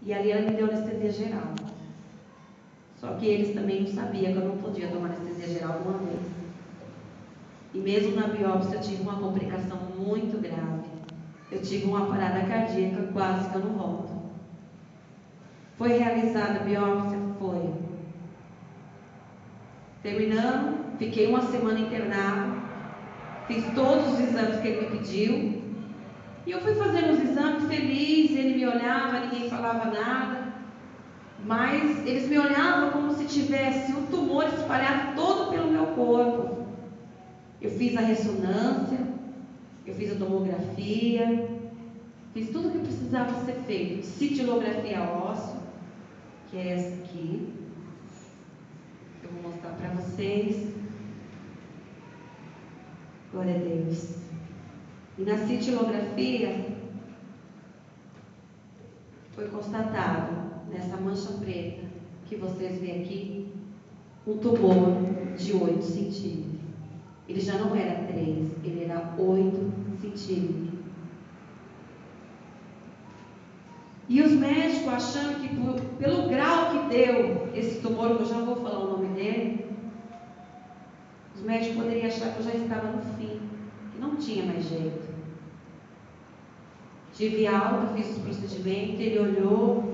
E ali ela me deu anestesia geral. Só que eles também não sabiam que eu não podia tomar anestesia geral de uma vez. E mesmo na biópsia eu tive uma complicação muito grave. Eu tive uma parada cardíaca, quase que eu não volto. Foi realizada a biópsia? Foi. Terminando, fiquei uma semana internada, fiz todos os exames que ele me pediu, e eu fui fazendo os exames feliz, ele me olhava, ninguém falava nada, mas eles me olhavam como se tivesse um tumor espalhado todo pelo meu corpo. Eu fiz a ressonância, eu fiz a tomografia, fiz tudo o que precisava ser feito. Cintilografia óssea, que é essa aqui. Eu vou mostrar para vocês. Glória a Deus. E na cintilografia foi constatado, nessa mancha preta que vocês veem aqui, um tumor de 8 centímetros. Ele já não era 3, ele era 8 centímetros. E os médicos achando que pelo grau que deu esse tumor, que eu já vou falar o nome dele, os médicos poderiam achar que eu já estava no fim, que não tinha mais jeito. Tive alta, fiz os procedimentos, ele olhou,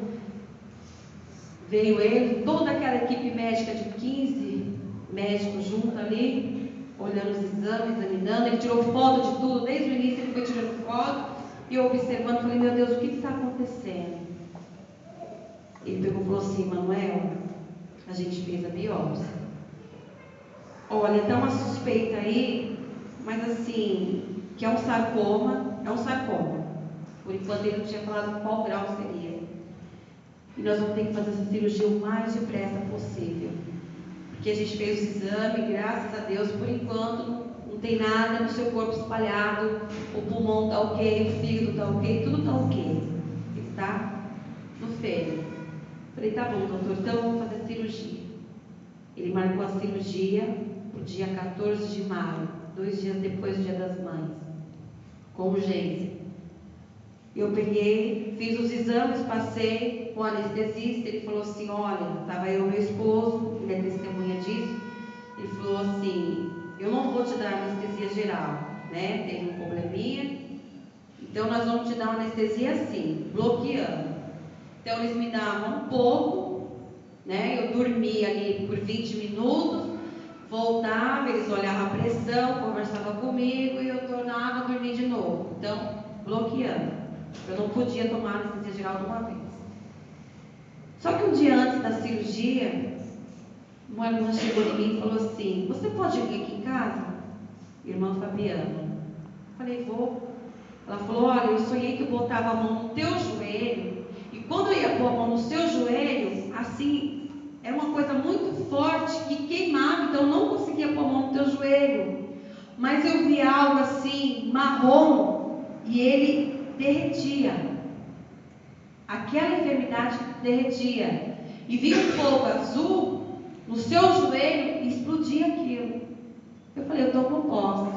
veio ele, toda aquela equipe médica de 15 médicos junto ali, olhando os exames, examinando, ele tirou foto de tudo, desde o início ele foi tirando foto, e eu observando, falei, meu Deus, o que está acontecendo? Ele pegou e falou assim, Manuel, a gente fez a biópsia. Olha, está uma suspeita aí, mas assim, que é um sarcoma, Por enquanto ele não tinha falado qual grau seria. E nós vamos ter que fazer essa cirurgia o mais depressa possível. Porque a gente fez o exame, graças a Deus, por enquanto não tem nada no seu corpo espalhado, o pulmão está ok, o fígado está ok, tudo está ok. Ele está no fêmur. Falei, tá bom, doutor, então vamos fazer a cirurgia. Ele marcou a cirurgia para o dia 14 de maio, 2 dias depois do Dia das Mães, com urgência. Eu peguei, fiz os exames, passei com o anestesista, ele falou assim, olha, estava eu e meu esposo, ele é testemunha disso, ele falou assim, eu não vou te dar anestesia geral, né, tem um probleminha, então nós vamos te dar uma anestesia assim, bloqueando. Então eles me davam um pouco, né, eu dormia ali por 20 minutos, voltava, eles olhavam a pressão, conversavam comigo e eu tornava a dormir de novo, então bloqueando. Eu não podia tomar anestesia geral de uma vez. Só que um dia antes da cirurgia, uma irmã chegou em mim e falou assim, você pode vir aqui em casa? Irmã Fabiana. Falei, vou. Ela falou, olha, eu sonhei que eu botava a mão no teu joelho, e quando eu ia pôr a mão no seu joelho, assim, era uma coisa muito forte que queimava, então eu não conseguia pôr a mão no teu joelho. Mas eu vi algo assim, marrom, e ele derretia. Aquela enfermidade derretia. E vi um fogo azul no seu joelho e explodia aquilo. Eu falei, eu tomo posse.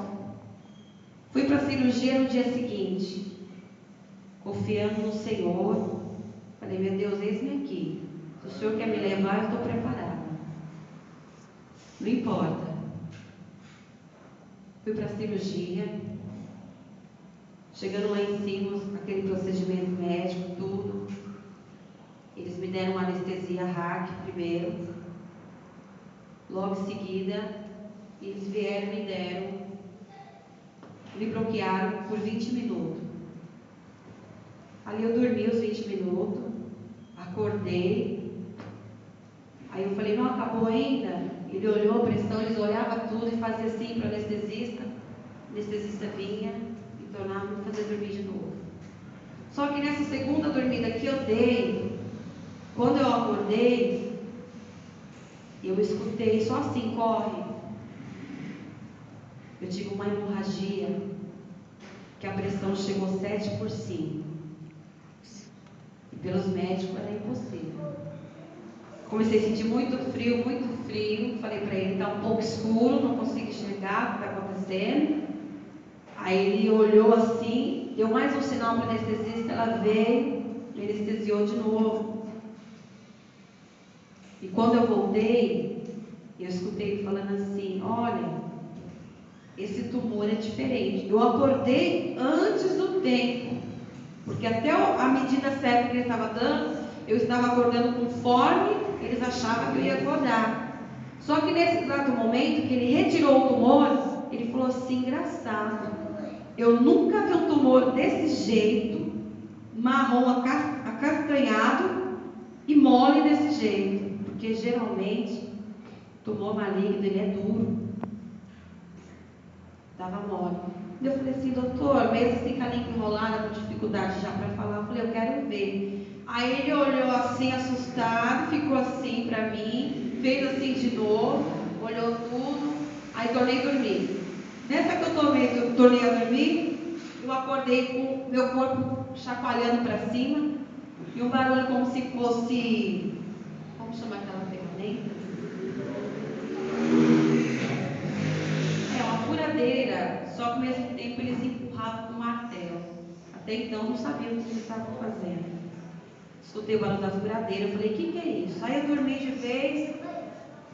Fui para a cirurgia no dia seguinte, confiando no Senhor. Falei, meu Deus, eis-me aqui. Se o Senhor quer me levar, eu estou preparada. Não importa. Fui para a cirurgia. Chegando lá em cima, aquele procedimento médico, tudo. Eles me deram uma anestesia RAC primeiro. Logo em seguida, eles vieram e me deram, me bloquearam por 20 minutos. Ali eu dormi os 20 minutos, acordei. Aí eu falei, não acabou ainda? Ele olhou a pressão, eles olhavam tudo e fazia assim para o anestesista. O anestesista vinha e tornava me fazer dormir de novo. Só que nessa segunda dormida que eu dei, quando eu acordei, eu escutei só assim, corre. Eu tive uma hemorragia, que a pressão chegou 7 por 5. E pelos médicos era impossível. Comecei a sentir muito frio, muito frio. Falei para ele, está um pouco escuro, não consigo enxergar o que está acontecendo. Aí ele olhou assim, deu mais um sinal para o anestesista, ela veio, me anestesiou de novo. Quando eu voltei, eu escutei ele falando assim: olha, esse tumor é diferente. Eu acordei antes do tempo, porque até a medida certa que ele estava dando, eu estava acordando conforme eles achavam que eu ia acordar. Só que nesse exato momento que ele retirou o tumor, ele falou assim: engraçado, eu nunca vi um tumor desse jeito, marrom acastanhado e mole desse jeito, porque geralmente tumor maligno ele é duro. Estava mole. Eu falei assim: doutor, mesmo assim com a língua enrolada, com dificuldade já para falar, eu falei: eu quero ver. Aí ele olhou assim, assustado, ficou assim para mim, fez assim de novo, olhou tudo, aí tornei a dormir. Nessa que eu tornei a dormir, eu acordei com meu corpo chacoalhando para cima e um barulho como se fosse, como chama aquela ferramenta? Uma furadeira, só que ao mesmo tempo eles empurravam com um martelo. Até então não sabiam o que eles estavam fazendo. Escutei o barulho da furadeira, eu falei: o que é isso? Aí eu dormi de vez,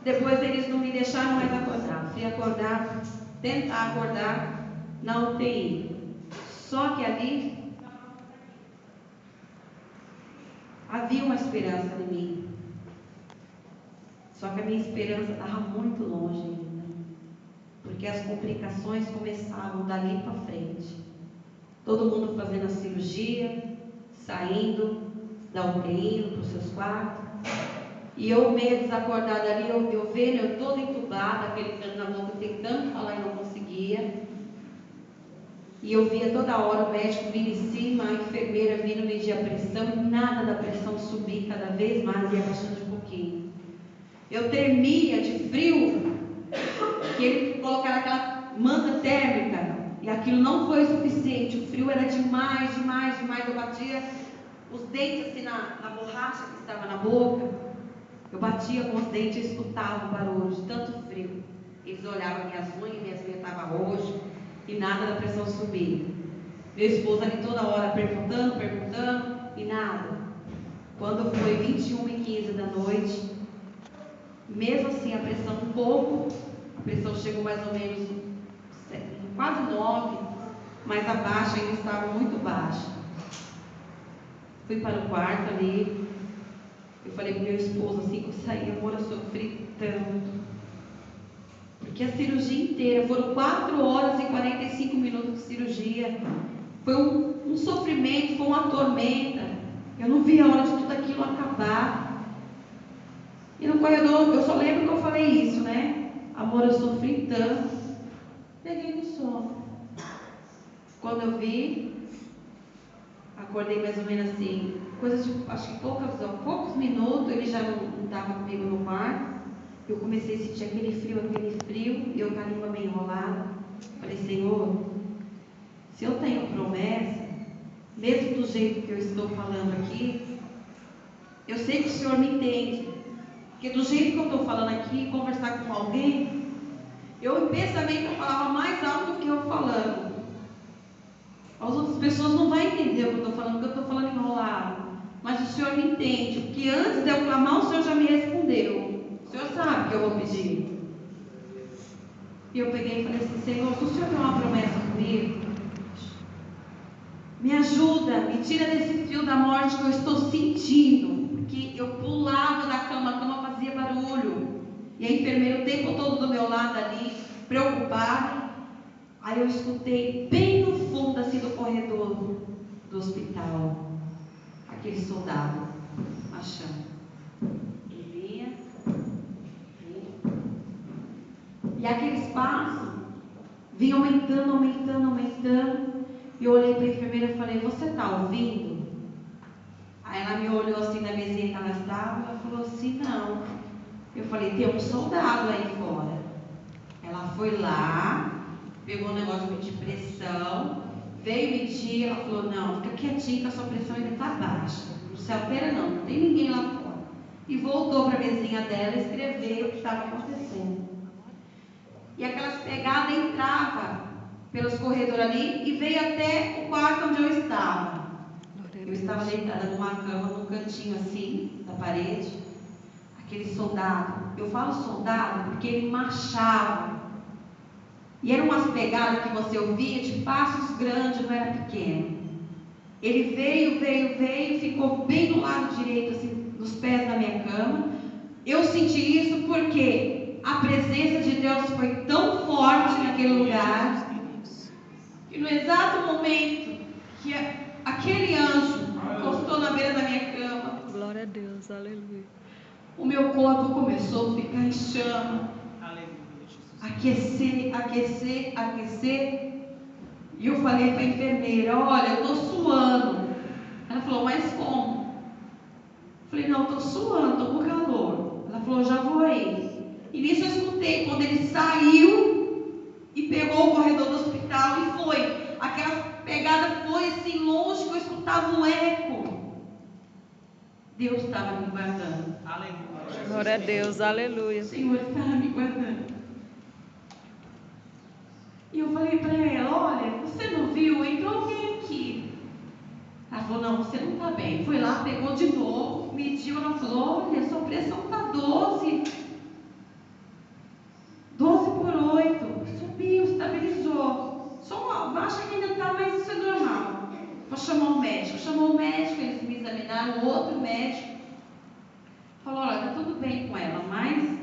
depois eles não me deixaram mais acordar. Fui acordar, tentar acordar na UTI. Só que ali havia uma esperança em mim. Só que a minha esperança estava muito longe ainda, porque as complicações começavam dali para frente. Todo mundo fazendo a cirurgia, saindo da UTI, indo para os seus quartos. E eu meio desacordada ali, eu vendo, eu toda entubada, aquele cano na boca, tentando falar e não conseguia. E eu via toda hora o médico vindo em cima, a enfermeira vindo medir a pressão, e nada da pressão subir cada vez mais, ia baixando de pouquinho. Eu tremia de frio, que ele colocaram aquela manta térmica, e aquilo não foi o suficiente, o frio era demais, demais, demais. Eu batia os dentes assim na borracha que estava na boca, eu batia com os dentes e escutava o barulho de tanto frio. Eles olhavam minhas unhas estavam roxas, e nada da pressão subir. Meu esposo ali toda hora perguntando, e nada. Quando foi 21h15 da noite, mesmo assim a pressão um pouco, a pressão chegou mais ou menos quase 9, mas a baixa ainda estava muito baixa. Fui para o quarto ali, eu falei para o meu esposo assim que eu saí: amor, eu sofri tanto. Porque a cirurgia inteira, foram 4 horas e 45 minutos de cirurgia. Foi um sofrimento, foi uma tormenta. Eu não vi a hora de tudo aquilo acabar. E no corredor, eu só lembro que eu falei isso, né? Amor, eu sofri tanto. Peguei no sono. Quando eu vi, acordei mais ou menos assim, coisas de, acho que poucos minutos, ele já não estava comigo no quarto. Eu comecei a sentir aquele frio, e eu com a língua meio enrolada. Falei: Senhor, se eu tenho promessa, mesmo do jeito que eu estou falando aqui, eu sei que o Senhor me entende. Porque do jeito que eu estou falando aqui, conversar com alguém, eu em pensamento eu falava mais alto do que eu falando. As outras pessoas não vão entender o que eu estou falando, porque eu estou falando enrolado. Mas o Senhor me entende, porque antes de eu clamar, o Senhor já me respondeu. O Senhor sabe o que eu vou pedir. E eu peguei e falei assim: Senhor, se o Senhor tem uma promessa comigo, me ajuda, me tira desse fio da morte que eu estou sentindo. Porque eu pulava da cama, a cama fazia barulho. E a enfermeira o tempo todo do meu lado ali, preocupada. Aí eu escutei bem no fundo assim do corredor do hospital, aquele soldado achando. E aqueles passos vinham aumentando. E eu olhei para a enfermeira e falei: você está ouvindo? Aí ela me olhou assim na mesinha que ela estava, e ela falou assim: não. Eu falei: tem um soldado aí fora. Ela foi lá, pegou um negócio de pressão, veio medir. Ela falou: não, fica quietinho que a sua pressão ainda está baixa, não se altera não tem ninguém lá fora. E voltou para a mesinha dela e escreveu o que estava acontecendo. E aquelas pegadas entravam pelos corredores ali e veio até o quarto onde eu estava. Eu estava deitada numa cama, num cantinho assim, da parede. aquele soldado. Eu falo soldado porque ele marchava. E eram umas pegadas que você ouvia de passos grandes, não era pequeno. Ele veio, ficou bem do lado direito, assim, nos pés da minha cama. Eu senti isso porque a presença de Deus foi tão forte naquele lugar, que no exato momento que aquele anjo encostou na beira da minha cama, glória a Deus, aleluia, o meu corpo começou a ficar em chama, aquecer. E eu falei para a enfermeira: olha, eu estou suando. Ela falou: mas como? Eu falei: não, estou suando, estou com calor. Ela falou: já vou aí. E nisso eu escutei quando ele saiu e pegou o corredor do hospital e foi. Aquela pegada foi assim longe que eu escutava um eco. Deus estava me guardando. aleluia, glória a Deus, aleluia. O Senhor estava me guardando. E eu falei para ela: olha, você não viu? Entrou alguém aqui. Ela falou: não, você não está bem. Foi lá, pegou de novo, mediu. Ela falou: olha, sua pressão está 12 por 8. Subiu, estabilizou. Só uma baixa que ainda está, mas isso é normal. Vou chamar o médico. Chamou o médico, eles me examinaram. O outro médico falou: olha, está tudo bem com ela, mas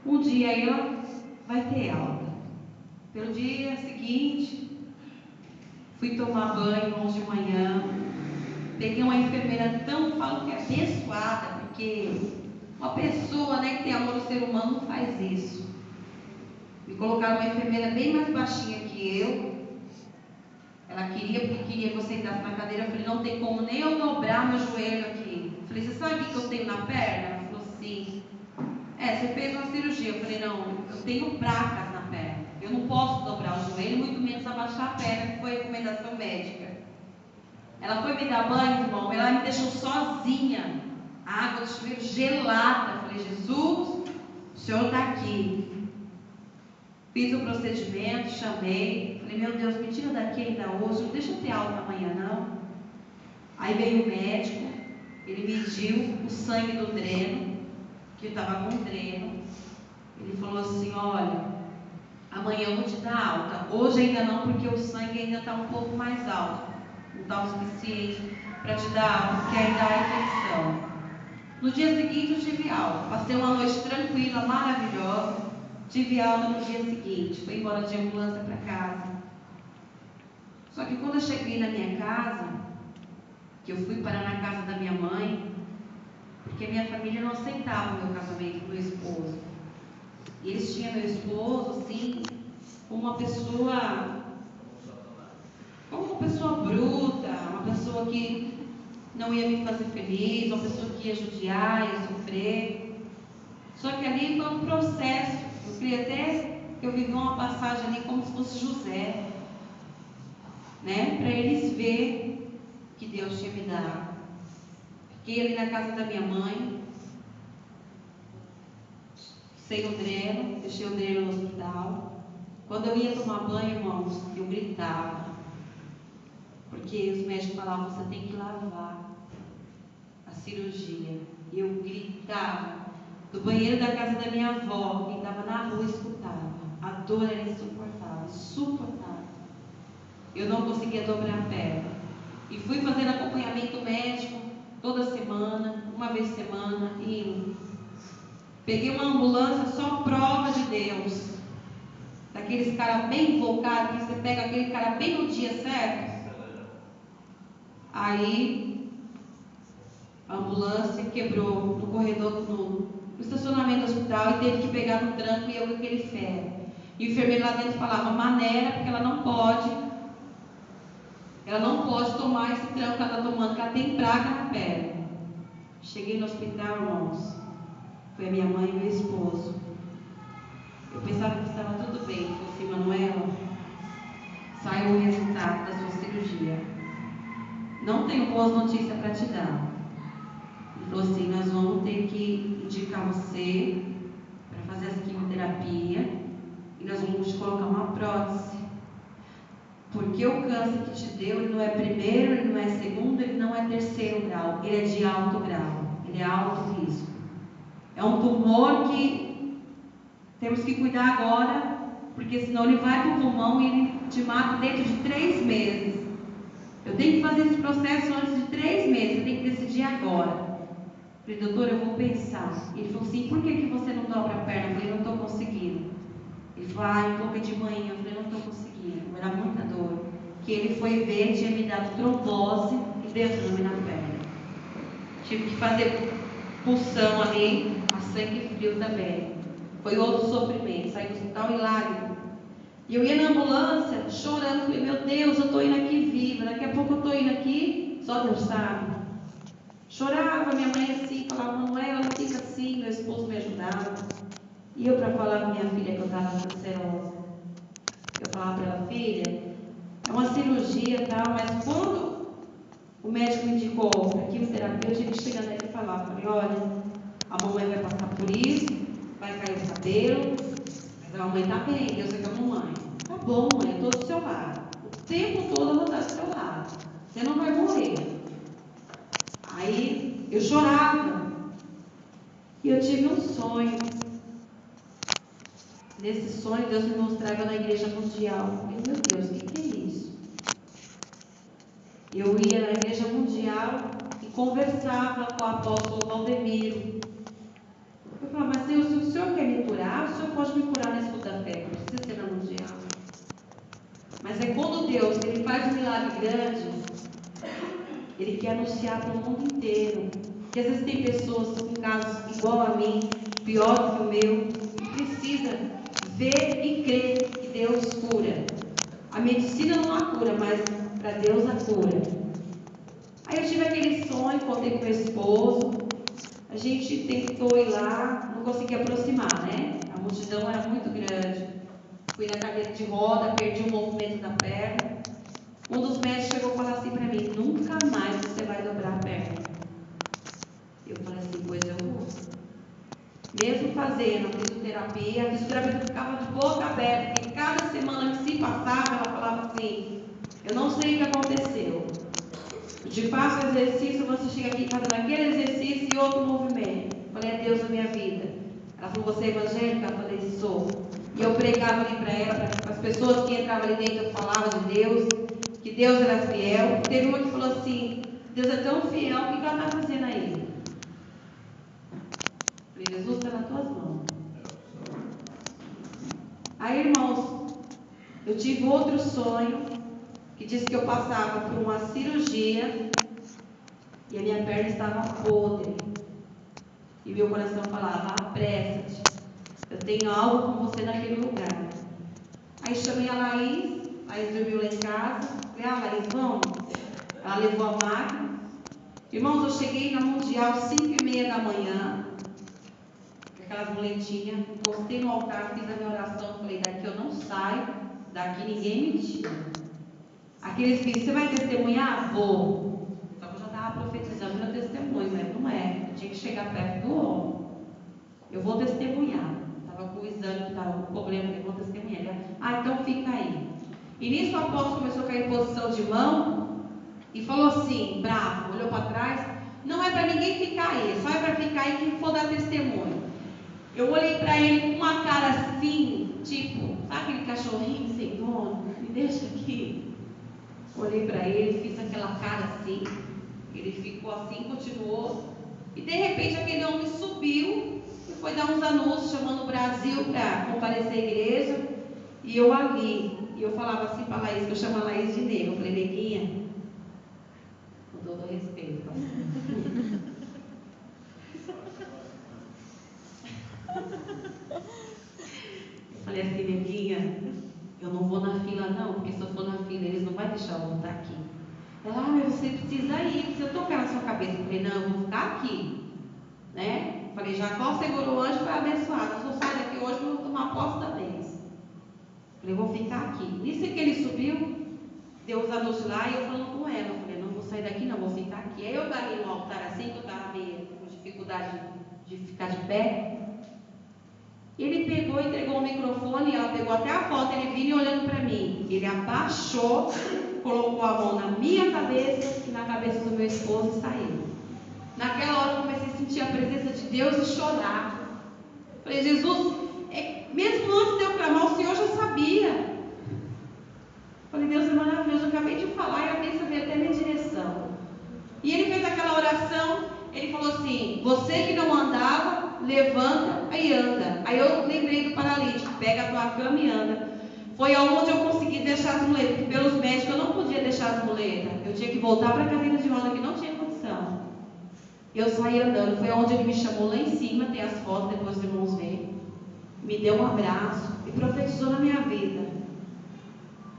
um dia ela vai ter alta. Pelo dia seguinte, fui tomar banho 11 de manhã. Peguei uma enfermeira falo que é abençoada, porque uma pessoa, né, que tem amor ao ser humano não faz isso. Me colocaram uma enfermeira bem mais baixinha que eu. Ela queria que eu sentasse na cadeira. Eu falei: não tem como nem eu dobrar meu joelho aqui. Eu falei: você sabe o que eu tenho na perna? Ela falou: sim. Você fez uma cirurgia. Eu falei: não, eu tenho placas na perna. Eu não posso dobrar o joelho, muito menos abaixar a perna, que foi a recomendação médica. Ela foi me dar banho, irmão, ela me deixou sozinha. A água do chuveiro gelada. Eu falei: Jesus, o Senhor está aqui. Fiz o procedimento, chamei. Falei: meu Deus, me tira daqui ainda hoje, não deixa eu ter alta amanhã não. Aí veio o médico, ele mediu o sangue do dreno, que eu estava com dreno. Ele falou assim: olha, amanhã eu vou te dar alta. Hoje ainda não, porque o sangue ainda está um pouco mais alto. Não está o suficiente para te dar alta, porque ainda há infecção. No dia seguinte eu tive alta. Passei uma noite tranquila, maravilhosa. Tive alta no dia seguinte. Fui embora de ambulância para casa. Só que quando eu cheguei na minha casa, que eu fui parar na casa da minha mãe, porque a minha família não aceitava o meu casamento com meu esposo. E eles tinham meu esposo, assim, como uma pessoa bruta, uma pessoa que não ia me fazer feliz, uma pessoa que ia judiar, ia sofrer. Só que ali foi um processo. Eu queria até que eu vivi uma passagem ali como se fosse José, né? Para eles verem que Deus tinha me dado. Fiquei ali na casa da minha mãe, sem o dreno, deixei o dreno no hospital. Quando eu ia tomar banho, irmãos, eu gritava, porque os médicos falavam: você tem que lavar a cirurgia. E eu gritava. Do banheiro da casa da minha avó, quem estava na rua escutava. A dor era insuportável. Eu não conseguia dobrar a perna. E fui fazendo acompanhamento médico toda semana, uma vez por semana, indo. Peguei uma ambulância, só prova de Deus. Daqueles caras bem invocados, que você pega aquele cara bem no dia certo. Aí, a ambulância quebrou no corredor, no estacionamento do hospital, e teve que pegar no tranco, e eu com aquele ferro. E o enfermeiro lá dentro falava: maneira, porque ela não pode tomar esse tranco que ela está tomando, porque ela tem praga na perna. Cheguei no hospital, irmãos. Foi a minha mãe e meu esposo. Eu pensava que estava tudo bem. Ele falou assim: Manuela, saiu o resultado da sua cirurgia. Não tenho boas notícias para te dar. Ele falou assim: nós vamos ter que indicar você para fazer essa quimioterapia e nós vamos te colocar uma prótese. Porque o câncer que te deu, ele não é primeiro, ele não é segundo, ele não é terceiro grau. Ele é de alto grau. Ele é alto risco. É um tumor que temos que cuidar agora, porque senão ele vai para o pulmão e ele te mata dentro de 3 meses. Eu tenho que fazer esse processo antes de 3 meses, eu tenho que decidir agora. Eu falei, doutor, eu vou pensar. Ele falou assim, por que você não dobra a perna? Eu falei, não estou conseguindo. Ele falou, um pouco de manhã. Eu falei, não estou conseguindo, vai dar muita dor. Que ele foi ver, tinha me dado trombose e derrame na perna. Tive que fazer pulsão ali, a sangue frio também. Foi outro sofrimento, saí do hospital em lágrimas. E eu ia na ambulância, chorando, falei, meu Deus, eu estou indo aqui viva, daqui a pouco eu estou indo aqui, só Deus sabe. Chorava, minha mãe assim, falava, Manuela, não fica assim, meu esposo me ajudava. E eu para falar com minha filha que eu estava cancerosa, eu falava para ela, filha, é uma cirurgia e tal, mas quando o médico me indicou para quimioterapia, eu tive que chegar nele e falar, falei, olha, a mamãe vai passar por isso, vai cair o cabelo, mas a mamãe está bem, Deus é com a mamãe. Tá bom, mãe, eu estou do seu lado. O tempo todo eu vou estar do seu lado. Você não vai morrer. Aí eu chorava. E eu tive um sonho. Nesse sonho, Deus me mostrava na igreja mundial. Eu falei, meu Deus, o que é isso? Eu ia na igreja mundial e conversava com o apóstolo Valdemiro. Eu falava, mas Deus, se o Senhor quer me curar, o Senhor pode me curar na escuta-fé, não precisa ser na mundial. Mas é quando Deus ele faz um milagre grande, Ele quer anunciar para o mundo inteiro. Porque às vezes tem pessoas com casos igual a mim, pior do que o meu, que precisa ver e crer que Deus cura. A medicina não há cura, mas para Deus há cura. Aí eu tive aquele sonho, contei com meu esposo, a gente tentou ir lá, não conseguia aproximar, né? A multidão era muito grande. Fui na cadeira de roda, perdi o movimento da perna. Um dos médicos chegou a falar assim para mim, nunca mais você vai dobrar a perna. Eu falei assim, pois eu vou. Mesmo fazendo a fisioterapia ficava de boca aberta, porque cada semana que se passava, ela falava assim, eu não sei o que aconteceu. Eu te faço o exercício, você chega aqui fazendo aquele exercício e outro movimento. Eu falei, é Deus na minha vida. Ela falou, você é evangélica? Eu falei, sou. E eu pregava ali para ela, para as pessoas que entravam ali dentro, eu falava de Deus, que Deus era fiel. Teve uma que falou assim, Deus é tão fiel, o que ela está fazendo aí? Eu falei, Jesus está nas tuas mãos. Aí, irmãos, eu tive outro sonho, que disse que eu passava por uma cirurgia, e a minha perna estava podre. E meu coração falava, apressa-te, eu tenho algo com você naquele lugar. Aí chamei a Laís dormiu lá em casa. Falei, Laís, vamos. Ela levou a máquina. Irmãos, eu cheguei na Mundial 5h30 da manhã, com aquelas muletinhas, encostei no altar, fiz a minha oração, falei, daqui eu não saio, daqui ninguém me tira. Aqueles que você vai testemunhar? Vou. Só que eu já estava profetizando meu testemunho, mas não é. Eu tinha que chegar perto do homem. Eu vou testemunhar. Estava com o exame, que estava com problema, eu vou testemunhar. Então fica aí. E nisso o apóstolo começou a cair em posição de mão e falou assim, bravo, olhou para trás, não é para ninguém ficar aí, só é para ficar aí quem for dar testemunho. Eu olhei para ele com uma cara assim, tipo, sabe aquele cachorrinho sem dono? Me deixa aqui. Olhei para ele, fiz aquela cara assim, ele ficou assim, continuou, e de repente aquele homem subiu e foi dar uns anúncios chamando o Brasil para comparecer à igreja, e eu ali, e eu falava assim para a Laís, que eu chamo a Laís de Nega, eu falei, neguinha, com todo respeito, eu falei assim, neguinha, eu não vou na fila não, porque se eu for na fila eles não vão deixar eu voltar aqui. Ela, mas você precisa ir, precisa tocar na sua cabeça. Eu falei, não, eu vou ficar aqui, né? Eu falei, Jacó segurou o anjo, foi abençoado, eu vou sair daqui hoje, vou tomar posse da bênção. Eu falei, eu vou ficar aqui. Nisso que ele subiu, deu os anúncios lá, e eu falando com ela, eu falei, não vou sair daqui não, vou ficar aqui. Aí eu parei no altar assim, que eu estava meio com dificuldade de ficar de pé. Ele pegou, entregou o microfone, ela pegou até a foto, ele vindo e olhando para mim. Ele abaixou, colocou a mão na minha cabeça e na cabeça do meu esposo e saiu. Naquela hora eu comecei a sentir sentir a presença de Deus e chorar. Falei, Jesus, mesmo antes de eu clamar, o Senhor já sabia. Falei, Deus é maravilhoso, eu acabei de falar e eu tenho que saber até minha direção. E ele fez aquela oração, ele falou assim, você que não andava, levanta e anda. Aí eu lembrei do paralítico, pega a tua cama e anda. Foi aonde eu consegui deixar as muletas, porque pelos médicos eu não podia deixar as muletas. Eu tinha que voltar para a cadeira de roda que não tinha condição. Eu saí andando, foi aonde ele me chamou lá em cima, tem as fotos, depois os irmãos veem. Me deu um abraço e profetizou na minha vida.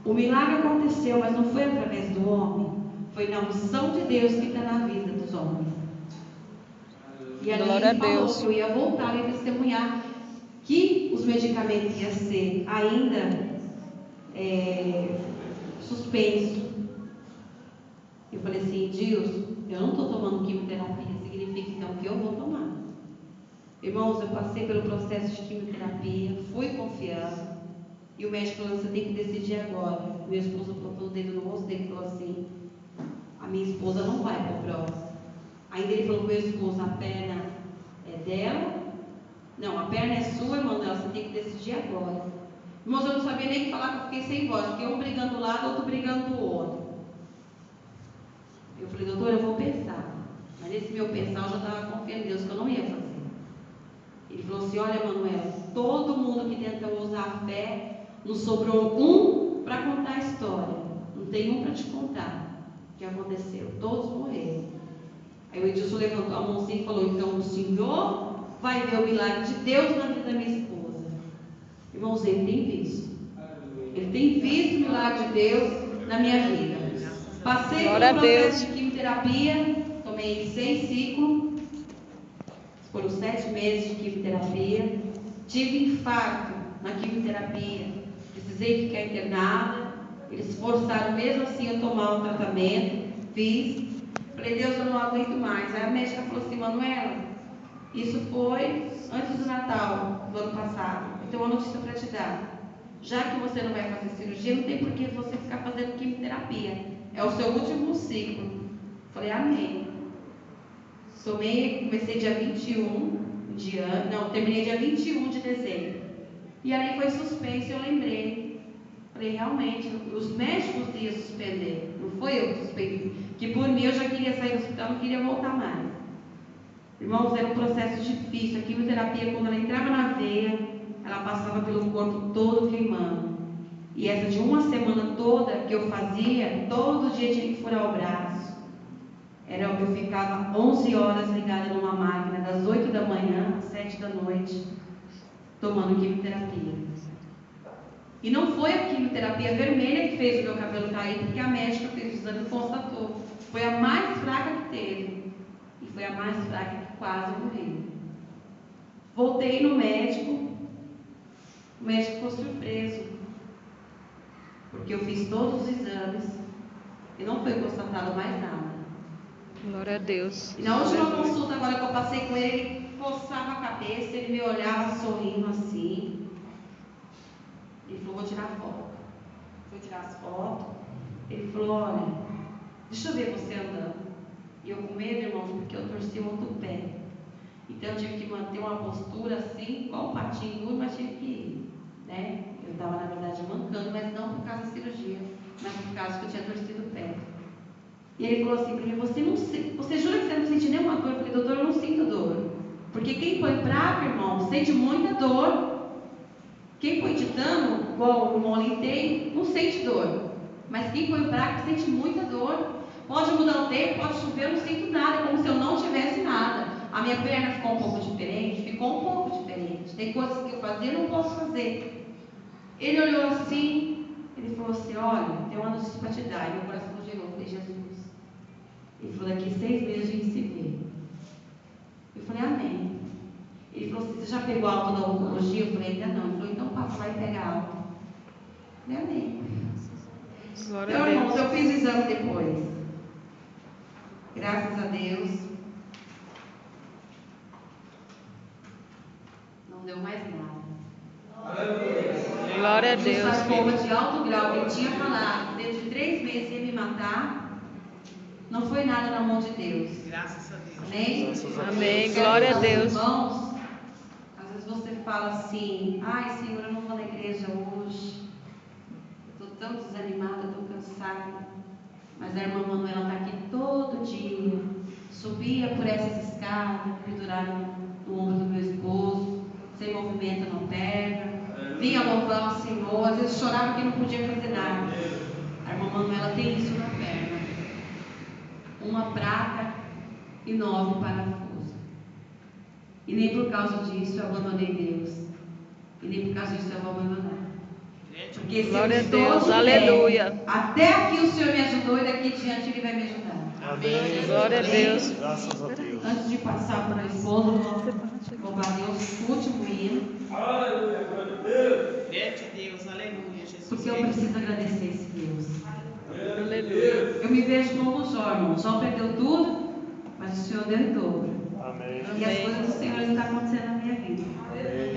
O milagre aconteceu, mas não foi através do homem. Foi na unção de Deus que está na vida dos homens. E ali Glória ele a falou Deus. que eu ia voltar e testemunhar que os medicamentos iam ser ainda suspensos. Eu falei assim, Deus, eu não estou tomando quimioterapia, significa então que eu vou tomar. Irmãos, eu passei pelo processo de quimioterapia, fui confiando, e o médico falou, você tem que decidir agora. Meu esposo botou o dedo no rosto dele e falou assim, a minha esposa não vai para o próximo. Ainda ele falou para o meu esposo, a perna é dela, não, a perna é sua, irmão dela, você tem que decidir agora. Irmãos, eu não sabia nem o que falar, que eu fiquei sem voz, porque um brigando do lado, outro brigando do outro. Eu falei, doutor, eu vou pensar. Mas nesse meu pensar, eu já estava confiando em Deus que eu não ia fazer. Ele falou assim, olha, Manuela, todo mundo que tentou usar a fé, não sobrou um para contar a história. Não tem um para te contar o que aconteceu. Todos morreram. Aí o Edilson levantou a mãozinha e falou, então o senhor vai ver o milagre de Deus na vida da minha esposa. Irmãos, ele tem visto. Ele tem visto o milagre de Deus na minha vida. Passei pelo processo de quimioterapia, tomei 6 ciclos. Foram 7 meses de quimioterapia. Tive infarto na quimioterapia. Precisei ficar internada. Eles forçaram mesmo assim a tomar o tratamento. Fiz. Falei, Deus, eu não aguento mais. Aí a médica falou assim, Manuela, isso foi antes do Natal do ano passado. Eu tenho uma notícia para te dar. Já que você não vai fazer cirurgia, não tem por que você ficar fazendo quimioterapia. É o seu último ciclo. Falei, amém. Comecei dia 21 de ano, não, terminei dia 21 de dezembro. E ali foi suspenso, eu lembrei. Falei, realmente, os médicos iam suspender, não foi eu que suspendi. Que por mim eu já queria sair do hospital, não queria voltar mais. Irmãos, era um processo difícil. A quimioterapia, quando ela entrava na veia, ela passava pelo corpo todo queimando. E essa de uma semana toda que eu fazia, todo dia tinha que furar o braço. Eu ficava 11 horas ligada numa máquina, das 8 da manhã às 7 da noite, tomando quimioterapia. E não foi a quimioterapia vermelha que fez o meu cabelo cair, porque a médica fez o exame e constatou. Foi a mais fraca que teve. E foi a mais fraca que quase morreu. Voltei no médico, o médico ficou surpreso, porque eu fiz todos os exames e não foi constatado mais nada. Glória a Deus. E na última consulta agora que eu passei com ele, ele coçava a cabeça, ele me olhava sorrindo assim. Ele falou, vou tirar foto. Fui tirar as fotos. Ele falou, olha, deixa eu ver você andando. E eu com medo, irmãos, porque eu torci o outro pé. Então eu tive que manter uma postura assim, igual um patinho duro, mas tive que ir, né? Eu estava, na verdade, mancando, mas não por causa da cirurgia, mas por causa que eu tinha torcido o pé. E ele falou assim para mim, você jura que você não sente nenhuma dor? Eu falei, doutor, eu não sinto dor. Porque quem põe praga, irmão, sente muita dor. Quem põe titânio, igual o irmão ali tem, não sente dor. Mas quem põe praga sente muita dor. Pode mudar o tempo, pode chover, eu não sinto nada, como se eu não tivesse nada. A minha perna ficou um pouco diferente, Tem coisas que eu fazia e não posso fazer. Ele olhou assim, ele falou assim, olha, tem uma notícia para te dar. E meu coração gelou, eu falei, Jesus. Ele falou, daqui 6 meses a gente se vê. Eu falei, amém. Ele falou assim, você já pegou alta da oncologia? Eu falei, ainda não. Ele falou, então passa lá e pega alta. Eu falei, amém. Então, irmãos, eu fiz o exame depois. Graças a Deus. Não deu mais nada. Glória a Deus. O sarcoma de alto grau que ele tinha falado, dentro de 3 meses ia me matar, Não foi nada na mão de Deus. Graças a Deus. Amém? Amém. Glória a Deus. Irmãos, às vezes você fala assim: ai, Senhor, eu não vou na igreja hoje. Estou tão desanimada, estou cansada. Mas a irmã Manuela está aqui todo dia. Subia por essas escadas, pendurada no ombro do meu esposo, sem movimento na perna. Vinha louvar o Senhor, às vezes chorava que não podia fazer nada. A irmã Manuela tem isso na perna. Uma prata e 9 parafusos. E nem por causa disso eu abandonei Deus. E nem por causa disso eu vou abandonar. Porque se Glória eu a estou Deus, de pé, aleluia. até aqui o Senhor me ajudou e daqui diante Ele vai me ajudar. Amém. Glória a Deus. Graças a Deus. Antes de passar para o esposo, vou louvar Deus o último hino. Aleluia, glória a Deus. Glória a Deus, aleluia, Jesus. Porque eu preciso agradecer esse Deus. Aleluia. Eu me vejo como Jó, irmão. Jó perdeu tudo, mas o Senhor deu em dobro. Amém. E as coisas do Senhor estão acontecendo na minha vida.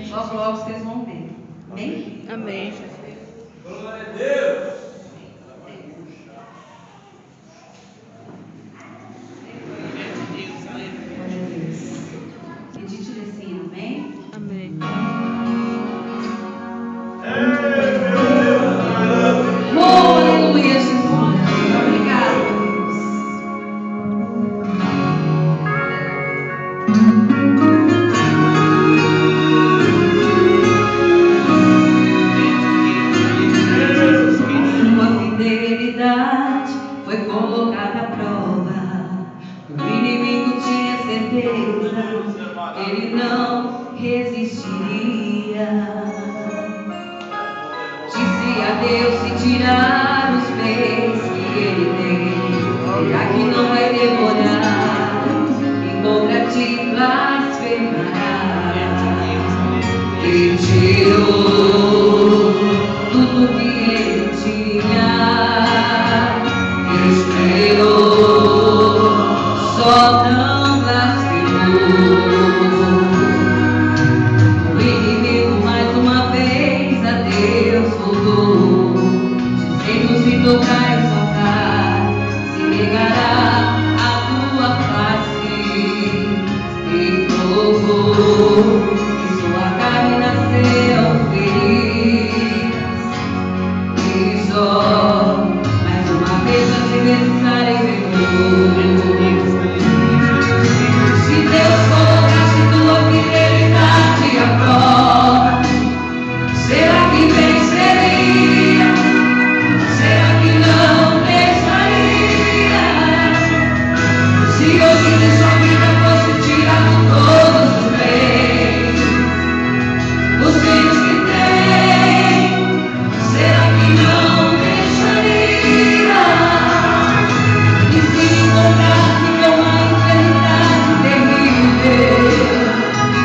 Logo, logo vocês vão ver. Amém? Amém. Glória a Deus. Glória a Deus. Edite nesse hino, amém? Amém. Oh, aleluia, Jesus. Obrigada, Deus. Sua fidelidade foi colocada à prova. O inimigo tinha certeza, ele não resistiria. Disse a Deus: se tirar os bens que ele tem, será que não vai demorar? E contra ti blasfemará. E tirou tudo que ele tinha, esperou, só não blasfemou. O inimigo mais uma vez a Deus voltou, dizendo: se tocar e tocar, se negará a tua face. E provou que sua carne nasceu feliz. E só mais uma vez a se pensar e pegou. Se Deus colocasse tua fidelidade à prova, será que venceria? Será que não deixaria? Se hoje de sua vida fosse tirado todos os bens, os filhos que tem, será que não deixaria? E se encontrasse com uma enfermidade terrível,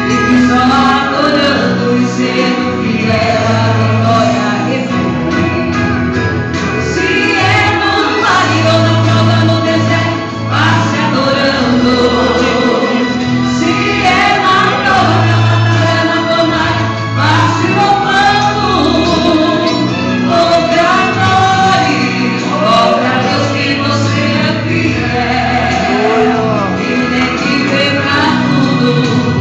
e que só adorando e sendo fiel a vitória recebe. Se é no vale ou na prova, no deserto, passe adorando. Se é na prova, na batalha, na fornalha, passe louvando. Outra Deus que você é fiel. E nem que pecar tudo,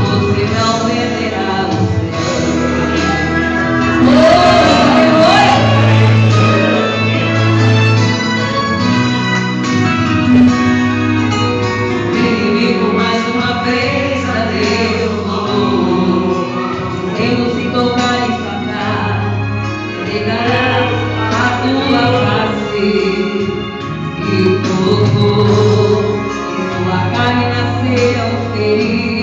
você não perderá o céu. O inimigo mais uma vez a Deus voltou, dizendo: se tocar e sacar, negará a tua face. E provou que sua carne nasceu feliz.